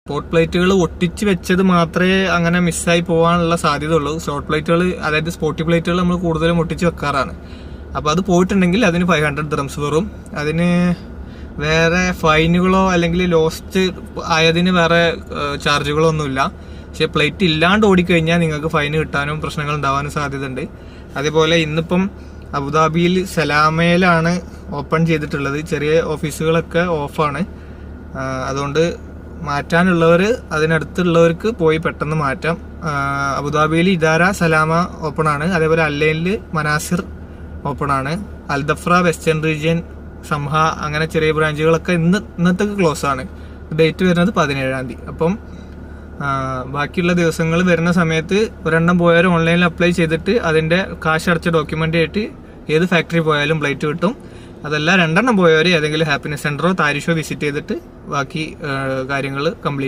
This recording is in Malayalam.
സ്പോട്ട് പ്ലേറ്റുകൾ ഒട്ടിച്ച് വെച്ചത് മാത്രമേ അങ്ങനെ മിസ്സായി പോകാനുള്ള സാധ്യത ഉള്ളൂ. ഷോർട്ട് പ്ലേറ്റുകൾ, അതായത് സ്പോട്ടി പ്ലേറ്റുകൾ നമ്മൾ കൂടുതലും ഒട്ടിച്ച് വെക്കാറാണ്. അപ്പോൾ അത് പോയിട്ടുണ്ടെങ്കിൽ അതിന് 500 dirhams വരും. അതിന് വേറെ ഫൈനുകളോ അല്ലെങ്കിൽ ലോസ്റ്റ് ആയതിന് വേറെ ചാർജുകളോ ഒന്നുമില്ല. പക്ഷെ പ്ലേറ്റ് ഇല്ലാണ്ട് ഓടിക്കഴിഞ്ഞാൽ നിങ്ങൾക്ക് ഫൈൻ കിട്ടാനും പ്രശ്നങ്ങൾ ഉണ്ടാവാനും സാധ്യതയുണ്ട്. അതേപോലെ ഇന്നിപ്പം അബുദാബിയിൽ സലാമയിലാണ് ഓപ്പൺ ചെയ്തിട്ടുള്ളത്. ചെറിയ ഓഫീസുകളൊക്കെ ഓഫാണ്. അതുകൊണ്ട് മാറ്റാനുള്ളവർ അതിനടുത്തുള്ളവർക്ക് പോയി പെട്ടെന്ന് മാറ്റാം. അബുദാബിയിൽ ഇദാര, സലാമ ഓപ്പൺ ആണ്. അതേപോലെ അല്ലൈനിൽ മനാസിർ ഓപ്പൺ ആണ്. അൽദഫ്ര, വെസ്റ്റേൺ റീജിയൻ, സംഹ അങ്ങനെ ചെറിയ ബ്രാഞ്ചുകളൊക്കെ ഇന്നത്തേക്ക് ക്ലോസ് ആണ്. ഡേറ്റ് വരുന്നത് 17-ാം തീയതി. അപ്പം ബാക്കിയുള്ള ദിവസങ്ങൾ വരുന്ന സമയത്ത് ഒരെണ്ണം പോയാൽ ഓൺലൈനിൽ അപ്ലൈ ചെയ്തിട്ട് അതിൻ്റെ കാശ് അടച്ച ഡോക്യുമെൻ്റ് ആയിട്ട് ഏത് ഫാക്ടറി പോയാലും പ്ലേറ്റ് കിട്ടും. അതല്ല 2 പോയവർ ഏതെങ്കിലും ഹാപ്പിനെസ് സെൻ്ററോ താരിഷോ വിസിറ്റ് ചെയ്തിട്ട് ബാക്കി കാര്യങ്ങൾ കംപ്ലീറ്റ്